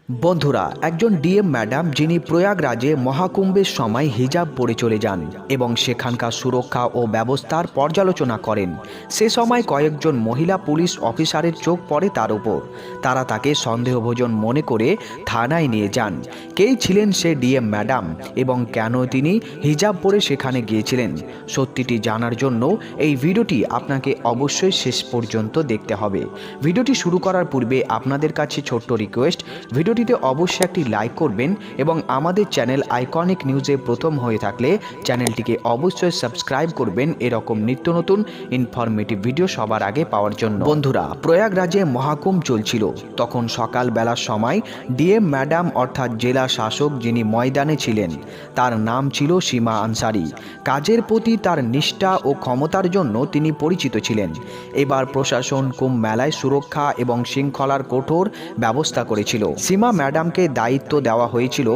বন্ধুরা, একজন DM madam যিনি প্রয়াগরাজে মহাকুম্ভের সময় হিজাব পরে চলে যান এবং সেখানকার সুরক্ষা ও ব্যবস্থার পর্যালোচনা করেন। সে সময় কয়েকজন মহিলা পুলিশ অফিসারের চোখ পড়ে তার উপর। তারা তাকে সন্দেহভাজন মনে করে থানায় নিয়ে যান। কেই ছিলেন সে ডিএম ম্যাডাম এবং কেন তিনি হিজাব পরে সেখানে গিয়েছিলেন, সত্যিটি জানার জন্য এই ভিডিওটি আপনাকে অবশ্যই শেষ পর্যন্ত দেখতে হবে। ভিডিওটি শুরু করার পূর্বে আপনাদের কাছে ছোট্ট রিকোয়েস্ট, ভিডিওটিতে অবশ্যই একটি লাইক করবেন এবং আমাদের চ্যানেল আইকনিক নিউজে প্রথম হয়ে থাকলে চ্যানেলটিকে অবশ্যই সাবস্ক্রাইব করবেন এরকম নিত্য নতুন ইনফরমেটিভ ভিডিও সবার আগে পাওয়ার জন্য। বন্ধুরা, প্রয়াগরাজে মহাকুম্ভ চলছিল। তখন সকাল বেলার সময় ডিএম ম্যাডাম অর্থাৎ জেলা শাসক যিনি ময়দানে ছিলেন, তার নাম ছিল সীমা আনসারি। কাজের প্রতি তার নিষ্ঠা ও ক্ষমতার জন্য তিনি পরিচিত ছিলেন। এবার প্রশাসন কুম্ভ মেলায় সুরক্ষা এবং শৃঙ্খলার কঠোর ব্যবস্থা করেছিল। সীমা ম্যাডামকে দায়িত্ব দেওয়া হয়েছিল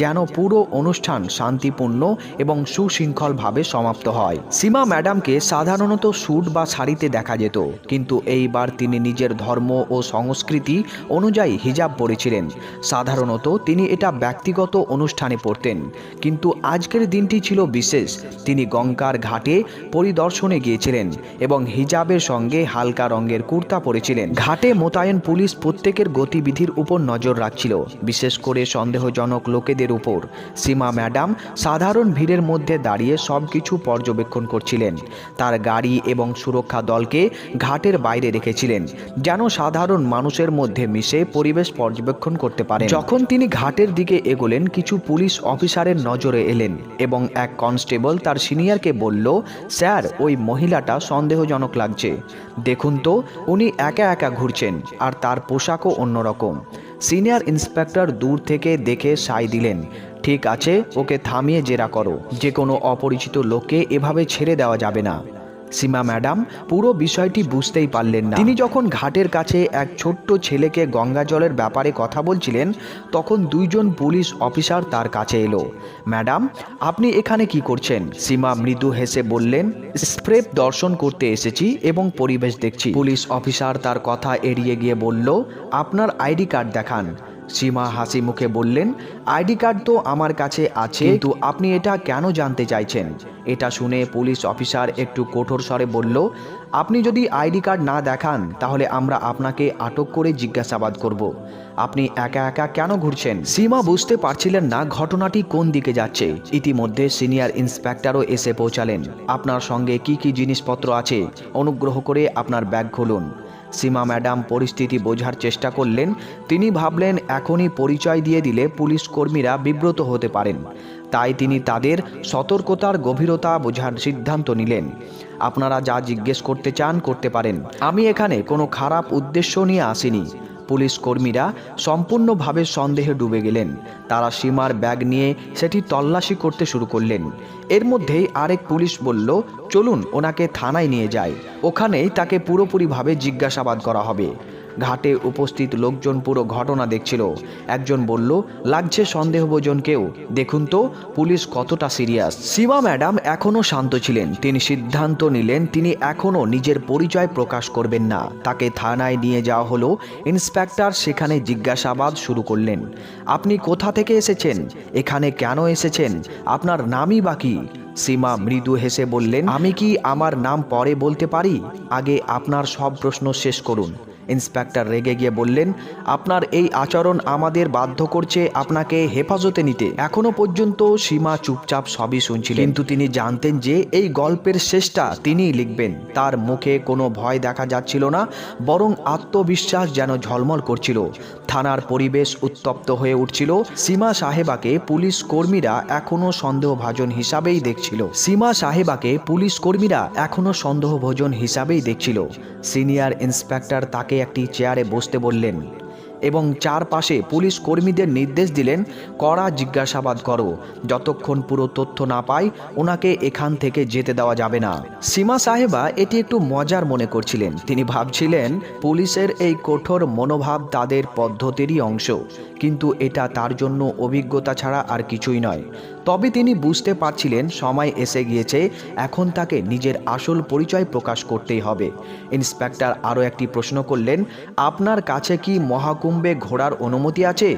যেন পুরো অনুষ্ঠান শান্তিপূর্ণ এবং সুশৃঙ্খলভাবে সমাপ্ত হয়। সীমা ম্যাডামকে সাধারণত স্যুট বা শাড়িতে দেখা যেত, কিন্তু এইবার তিনি নিজের ধর্ম ও সংস্কৃতি অনুযায়ী হিজাব পরেছিলেন। সাধারণত তিনি এটা ব্যক্তিগত অনুষ্ঠানে পরতেন, কিন্তু আজকের দিনটি ছিল বিশেষ। তিনি গঙ্গার ঘাটে পরিদর্শনে গিয়েছিলেন এবং হিজাবের সঙ্গে হালকা রঙের কুর্তা পরেছিলেন। ঘাটে মোতায়েন পুলিশ প্রত্যেকের গতিবিধির উপর নজর রাখছিল, বিশেষ করে সন্দেহজনক লোকেদের উপর। সীমা ম্যাডাম সাধারণ ভিড়ের মধ্যে দাঁড়িয়ে সবকিছু পর্যবেক্ষণ করছিলেন। তার গাড়ি এবং সুরক্ষা দলকে ঘাটের বাইরে রেখেছিলেন, যেন সাধারণ মানুষের মধ্যে মিশে পরিবেশ পর্যবেক্ষণ করতে পারেন। যখন তিনি ঘাটের দিকে এগোলেন, কিছু পুলিশ অফিসারের নজরে এলেন এবং এক কনস্টেবল তার সিনিয়রকে বলল, স্যার, ওই মহিলাটা সন্দেহজনক লাগছে। দেখুন তো, উনি একা একা ঘুরছেন আর তার পোশাকও অন্যরকম। সিনিয়র ইন্সপেক্টর দূর থেকে দেখে সায় দিলেন, ঠিক আছে, ওকে থামিয়ে জেরা করো। যে কোনো অপরিচিত লোককে এভাবে ছেড়ে দেওয়া যাবে না। সীমা ম্যাডাম পুরো বিষয়টি বুঝতেই পারলেন না। তিনি যখন ঘাটের কাছে এক ছোট্ট ছেলেকে গঙ্গা জলের ব্যাপারে কথা বলছিলেন, তখন দুইজন পুলিশ অফিসার তার কাছে এলো। ম্যাডাম, আপনি এখানে কি করছেন? সীমা মৃদু হেসে বললেন, স্প্রে দর্শন করতে এসেছি এবং পরিবেশ দেখছি। পুলিশ অফিসার তার কথা এড়িয়ে গিয়ে বলল, আপনার আইডি কার্ড দেখান। সীমা হাসি মুখে বললেন, আইডি কার্ড তো আমার কাছে আছে, কিন্তু আপনি এটা কেন জানতে চাইছেন? এটা শুনে পুলিশ অফিসার একটু কঠোর স্বরে বলল, আপনি যদি আইডি কার্ড না দেখান তাহলে আমরা আপনাকে আটক করে জিজ্ঞাসাবাদ করব। আপনি একা একা কেন ঘুরছেন? সীমা বুঝতে পারছিলেন না ঘটনাটি কোন দিকে যাচ্ছে। ইতিমধ্যে সিনিয়র ইন্সপেক্টরও এসে পৌঁছালেন। আপনার সঙ্গে কি কি জিনিসপত্র আছে? অনুগ্রহ করে আপনার ব্যাগ খুলুন। সীমা ম্যাডাম পরিস্থিতি বোঝার চেষ্টা করলেন। তিনি ভাবলেন এখনই পরিচয় দিয়ে দিলে পুলিশ কর্মীরা বিব্রত হতে পারেন, তাই তিনি তাদের সতর্কতার গভীরতা বোঝার সিদ্ধান্ত নিলেন। আপনারা যা জিজ্ঞেস করতে চান করতে পারেন, আমি এখানে কোনো খারাপ উদ্দেশ্য নিয়ে আসিনি। পুলিশ কর্মীরা সম্পূর্ণভাবে সন্দেহে ডুবে গেলেন। তারা সীমার ব্যাগ নিয়ে সেটি তল্লাশি করতে শুরু করলেন। এর মধ্যেই আরেক পুলিশ বলল, চলুন ওনাকে থানায় নিয়ে যাই, ওখানেই তাকে পুরোপুরিভাবে জিজ্ঞাসাবাদ করা হবে। ঘাটে উপস্থিত লোকজন পুরো ঘটনা দেখছিল। একজন বলল, লাগছে সন্দেহভাজন কেউ, দেখুন তো পুলিশ কতটা সিরিয়াস। সীমা ম্যাডাম এখনও শান্ত ছিলেন। তিনি সিদ্ধান্ত নিলেন তিনি এখনও নিজের পরিচয় প্রকাশ করবেন না। তাকে থানায় নিয়ে যাওয়া হলো। ইন্সপেক্টর সেখানে জিজ্ঞাসাবাদ শুরু করলেন, আপনি কোথা থেকে এসেছেন? এখানে কেন এসেছেন? আপনার নামই বা কি? সীমা মৃদু হেসে বললেন, আমি কি আমার নাম পরে বলতে পারি? আগে আপনার সব প্রশ্ন শেষ করুন। ইন্সপেক্টর রেগে গিয়ে বললেন, আপনার এই আচরণ আমাদের বাধ্য করছে আপনাকে হেফাজতে নিতে। এখনো পর্যন্ত সীমা চুপচাপ সবই শুনছিলেন, কিন্তু তিনি জানতেন যে এই গল্পের শেষটা তিনিই লিখবেন। তার মুখে কোনো ভয় দেখা যাচ্ছিল না, বরং আত্মবিশ্বাস যেন ঝলমল করছিল। থানার পরিবেশ উত্তপ্ত হয়ে উঠছিল। সীমা সাহেবাকে পুলিশ কর্মীরা এখনো সন্দেহভাজন হিসাবেই দেখছিল। সিনিয়র ইন্সপেক্টর তাকে একটি চেয়ারে বসতে বললেন এবং চারপাশে পুলিশ কর্মীদের নির্দেশ দিলেন, কড়া জিজ্ঞাসাবাদ করো, যতক্ষণ পুরো তথ্য না পাই ওনাকে এখান থেকে যেতে দেওয়া যাবে না। সীমা সাহেবা এটি একটু মজার মনে করছিলেন। তিনি ভাবছিলেন পুলিশের এই কঠোর মনোভাব তাদের পদ্ধতিরই অংশ, কিন্তু এটা তার জন্য অভিজ্ঞতা ছাড়া আর কিছুই নয়। তবে তিনি বুঝতে পারছিলেন সময় এসে গিয়েছে, এখন তাকে নিজের আসল পরিচয় প্রকাশ করতেই হবে। ইন্সপেক্টর আরও একটি প্রশ্ন করলেন, আপনার কাছে কি মহাকুম্ভে ঘোরার অনুমতি আছে?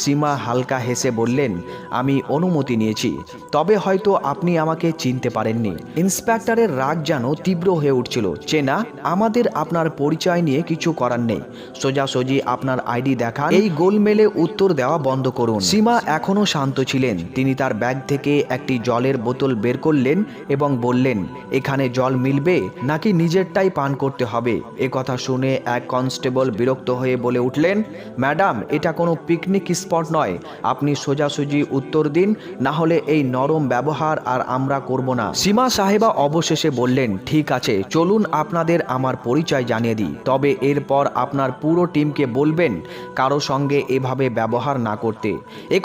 সীমা হালকা হেসে বললেন, আমি অনুমতি নিয়েছি, তবে হয়তো আপনি আমাকে চিনতে পারেননি। ইন্সপেক্টরের রাগ যেন তীব্র হয়ে উঠছিল। চেনা, আমাদের আপনার পরিচয় নিয়ে কিছু করার নেই, সোজাসুজি আপনার আইডি দেখান। এই গোলমেলে উত্তর দেওয়া বন্ধ করুন। সীমা এখনও শান্ত ছিলেন। তিনি তার ব্যাগ থেকে একটি জলের বোতল বের করলেন এবং বললেন, এখানে জল মিলবে নাকি নিজেরটাই পান করতে হবে? কথা শুনে এক কনস্টেবল বিরক্ত হয়ে বলে উঠলেন, ম্যাডাম, এটা কোনো পিকনিক স্পট নয়, আপনি সোজাসুজি উত্তর দিন, না হলে এই নরম ব্যবহার আর আমরা করব না। সীমা সাহেবা অবশেষে বললেন, ঠিক আছে, চলুন আপনাদের আমার পরিচয় জানিয়ে দিই, তবে এরপর আপনার পুরো টিমকে বলবেন কারো সঙ্গে এভাবে ব্যবহার না করতে।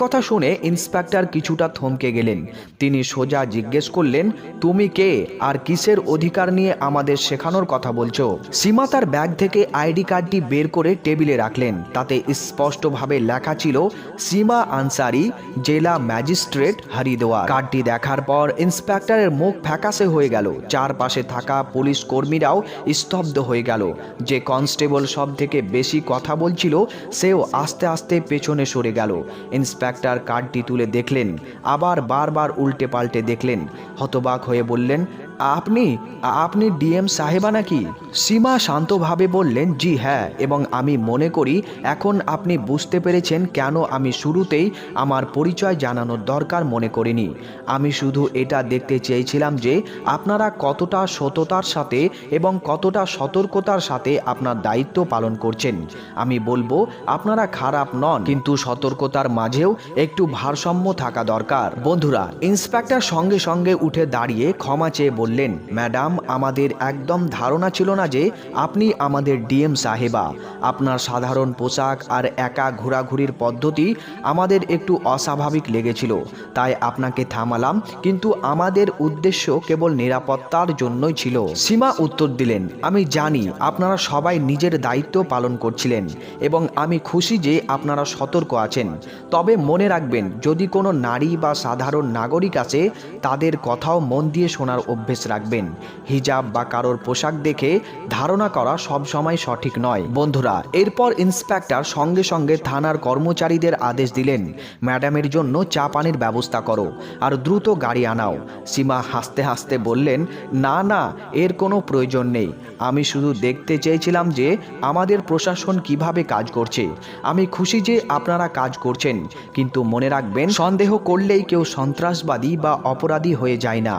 কথা শুনে ইন্সপেক্টর কিছুটা থমকে গেলেন। তিনি সোজা জিজ্ঞেস করলেন, তুমি কে আর কিসের অধিকার নিয়ে আমাদের শেখানোর কথা বলছো? সীমা তার ব্যাগ থেকে আইডি কার্ডটি বের করে টেবিলে রাখলেন। তাতে স্পষ্টভাবে লেখা ছিল, সীমা আনসারি, জেলা ম্যাজিস্ট্রেট, হরিদ্বার। কার্ডটি দেখার পর ইন্সপেক্টরের মুখ ফ্যাকাশে হয়ে গেল। চারপাশে থাকা পুলিশ কর্মীরাও স্তব্ধ হয়ে গেল। যে কনস্টেবল সব থেকে বেশি কথা বলছিল সেও আস্তে আস্তে পেছনে সরে গেল। ইন্সপেক্টর কার্ডটি তুলে দেখলেন, আবার বারবার উল্টে পাল্টে দেখলেন। হতবাক হয়ে বললেন, আপনি ডিএম সাহেবা নাকি? সীমা শান্তভাবে বললেন, জি হ্যাঁ, এবং আমি মনে করি এখন আপনি বুঝতে পেরেছেন কেন আমি শুরুতেই আমার পরিচয় জানানোর দরকার মনে করিনি। আমি শুধু এটা দেখতে চেয়েছিলাম যে আপনারা কতটা সততার সাথে এবং কতটা সতর্কতার সাথে আপনার দায়িত্ব পালন করছেন। আমি বলবো, আপনারা খারাপ নন, কিন্তু সতর্কতার মাঝেও একটু ভারসাম্য থাকা দরকার। বন্ধুরা, ইন্সপেক্টর সঙ্গে সঙ্গে উঠে দাঁড়িয়ে ক্ষমা চেয়ে বললেন, ম্যাডাম, আমাদের একদম ধারণা ছিল না যে আপনি আমাদের ডিএম সাহেবা। আপনার সাধারণ পোশাক আর একা ঘোরাঘুরির পদ্ধতি আমাদের একটু অস্বাভাবিক লেগেছিল, তাই আপনাকে থামালাম, কিন্তু আমাদের উদ্দেশ্য কেবল নিরাপত্তার জন্যই ছিল। সীমা উত্তর দিলেন, আমি জানি আপনারা সবাই নিজের দায়িত্ব পালন করছিলেন এবং আমি খুশি যে আপনারা সতর্ক আছেন। তবে মনে রাখবেন, যদি কোনো নারী বা সাধারণ নাগরিক আছে, তাদের কথাও মন দিয়ে শোনার অভ্যেস রাখবেন। হিজাব বা কারোর পোশাক দেখে ধারণা করা সবসময় সঠিক নয়। বন্ধুরা, এরপর ইন্সপেক্টর সঙ্গে সঙ্গে থানার কর্মচারীদের আদেশ দিলেন, ম্যাডামের জন্য চা পানির ব্যবস্থা করো আর দ্রুত গাড়ি আনাও। সীমা হাসতে হাসতে বললেন, না না, এর কোনো প্রয়োজন নেই, আমি শুধু দেখতে চেয়েছিলাম যে আমাদের প্রশাসন কিভাবে কাজ করছে। আমি খুশি যে আপনারা কাজ করছেন, কিন্তু মনে রাখবেন, সন্দেহ করলেই কেউ সন্ত্রাসবাদী বা অপরাধী হয়ে যায় না।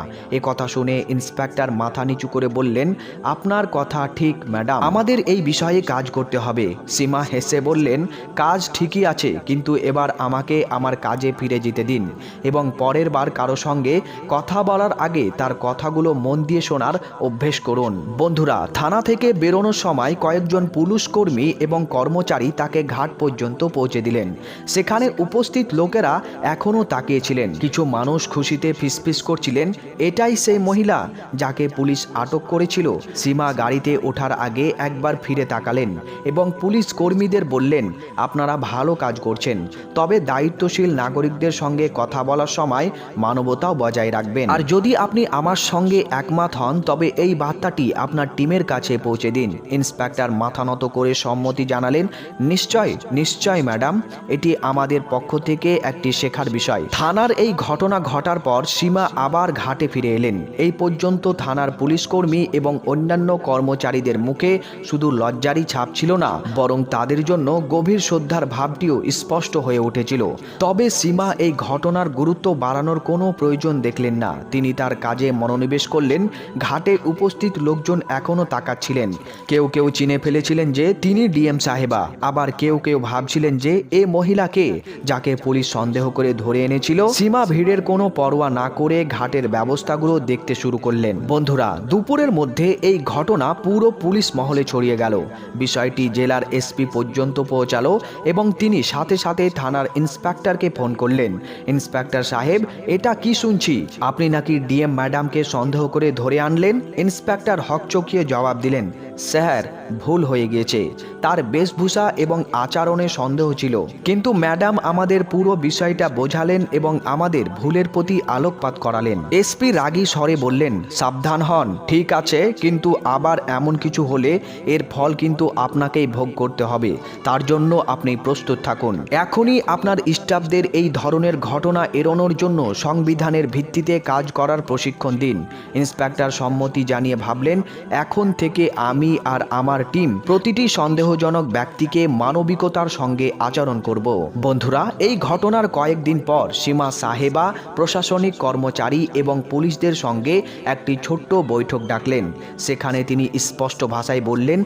কথা শুনে ইন্সপেক্টর মাথা নিচু করে বললেন, আপনার কথা ঠিক ম্যাডাম, আমাদের এই বিষয়ে কাজ করতে হবে। সীমা হেসে বললেন, কাজ ঠিকই আছে, কিন্তু এবার আমাকে আমার কাজে ফিরে যেতে দিন এবং পরের বার কারো সঙ্গে কথা বলার আগে তার কথাগুলো মন দিয়ে শোনার অভ্যেস করুন। বন্ধুরা, থানা থেকে বেরোনোর সময় কয়েকজন পুলিশ কর্মী এবং কর্মচারী তাকে ঘাট পর্যন্ত পৌঁছে দিলেন। সেখানে উপস্থিত লোকেরা এখনও তাকিয়েছিলেন। কিছু মানুষ খুশিতে ফিসফিস করছিলেন, এটাই সেই মহিলা যাকে পুলিশ আটক করেছিল। সীমা গাড়িতে ওঠার আগে একবার ফিরে তাকালেন এবং পুলিশ কর্মীদের বললেন, আপনারা ভালো কাজ করছেন, তবে দায়িত্বশীল নাগরিকদের সঙ্গে কথা বলার সময় মানবতাও বজায় রাখবেন। আর যদি আপনি আমার সঙ্গে একমত হন, তবে এই বার্তাটি আপনার টিমের কাছে পৌঁছে দিন। ইন্সপেক্টর মাথা নত করে সম্মতি জানালেন, নিশ্চয় নিশ্চয় ম্যাডাম, এটি আমাদের পক্ষ থেকে একটি শেখার বিষয়। থানার এই ঘটনা ঘটার পর সীমা আবার ঘাটে ফিরে এলেন। এই পর্যন্ত থানার পুলিশ কর্মী এবং অন্যান্য কর্মচারীদের মুখে শুধু লজ্জারই ছাপ ছিল না, বরং তাদের জন্য গভীর শ্রদ্ধার ভাবটিও স্পষ্ট হয়ে উঠেছিল। তবে সীমা এই ঘটনার গুরুত্ব বাড়ানোর কোনো প্রয়োজন দেখলেন না। তিনি তার কাজে মনোনিবেশ করলেন। ঘাটে উপস্থিত লোকজন এখনও তাকাচ্ছিলেন। কেউ কেউ চিনে ফেলেছিলেন যে তিনি ডিএম সাহেবা, আবার কেউ কেউ ভাবছিলেন যে এ মহিলাকে যাকে পুলিশ সন্দেহ করে ধরে এনেছিল। সীমা ভিড়ের কোনো পরোয়া না করে ঘাটের ব্যবস্থাগুলো দেখতে শুরু শুরু করলেন। বন্ধুরা, দুপুরের মধ্যে এই ঘটনা পুরো পুলিশ মহলে ছড়িয়ে গেল। বিষয়টি জেলার এসপি পর্যন্ত পৌঁছালো এবং তিনি সাথে সাথে থানার ইন্সপেক্টরকে ফোন করলেন। ইন্সপেক্টর সাহেব, এটা কি শুনছি? আপনি নাকি ডিএম ম্যাডামকে সন্দেহ করে ধরে আনলেন? ইন্সপেক্টর হকচকিয়ে জবাব দিলেন, স্যার, ভুল হয়ে গিয়েছে। তার বেশভূষা এবং আচরণে সন্দেহ ছিল, কিন্তু ম্যাডাম আমাদের পুরো বিষয়টা বোঝালেন এবং আমাদের ভুলের প্রতি আলোকপাত করালেন। এসপি রাগী স্বরে বললেন, সাবধান হন। ঠিক আছে, কিন্তু আবার এমন কিছু হলে এর ফল কিন্তু আপনাকেই ভোগ করতে হবে। তার জন্য আপনি প্রস্তুত থাকুন। এখনই আপনার স্টাফদের এই ধরনের ঘটনা এড়ানোর জন্য সংবিধানের ভিত্তিতে কাজ করার প্রশিক্ষণ দিন। ইন্সপেক্টর সম্মতি জানিয়ে ভাবলেন, এখন থেকে আমি আর আমার টিম প্রতিটি সন্দেহজনক ব্যক্তিকে মানবিকতার সঙ্গে আচরণ করব। বন্ধুরা, এই ঘটনার কয়েকদিন পর সীমা সাহেবা প্রশাসনিক কর্মচারী এবং পুলিশদের সঙ্গে একটি ছোট্ট বৈঠক ডাকলেন। সেখানে তিনি স্পষ্ট ভাষায় বললেন,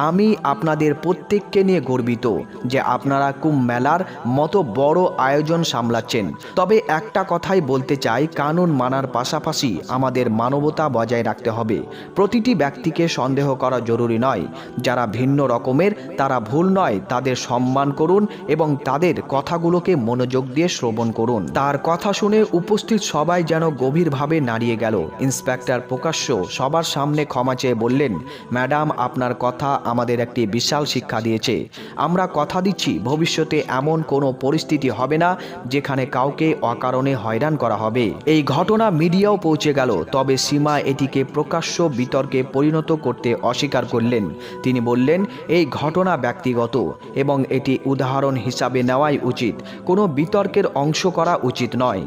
আমি আপনাদের প্রত্যেককে নিয়ে গর্বিত যে আপনারা কুম্ভ মেলার মতো বড় আয়োজন সামলাচ্ছেন। তবে একটা কথাই বলতে চাই, কানুন মানার পাশাপাশি আমাদের মানবতা বজায় রাখতে হবে। প্রতিটি ব্যক্তিকে সন্দেহ করা জরুরি নয়। যারা ভিন্ন রকমের, তারা ভুল নয়, তাদের সম্মান করুন এবং তাদের কথাগুলোকে মনোযোগ দিয়ে শ্রবণ করুন। তার কথা শুনে উপস্থিত সবাই যেন গভীরভাবে নাড়িয়ে গেল। ইন্সপেক্টর প্রকাশ্য সবার সামনে ক্ষমা চেয়ে বললেন, ম্যাডাম, আপনার কথা আমাদের একটি বিশাল শিক্ষা দিয়েছে। আমরা কথা দিচ্ছি ভবিষ্যতে এমন কোনো পরিস্থিতি হবে না যেখানে কাউকে অকারণে হয়রান করা হবে। এই ঘটনা মিডিয়াও পৌঁছে গেল, তবে সীমা এটিকে প্রকাশ্য বিতর্কে পরিণত করতে অস্বীকার করলেন। তিনি বললেন, এই ঘটনা ব্যক্তিগত এবং এটি উদাহরণ হিসাবে নেওয়াই উচিত, কোনো বিতর্কের অংশ করা উচিত নয়।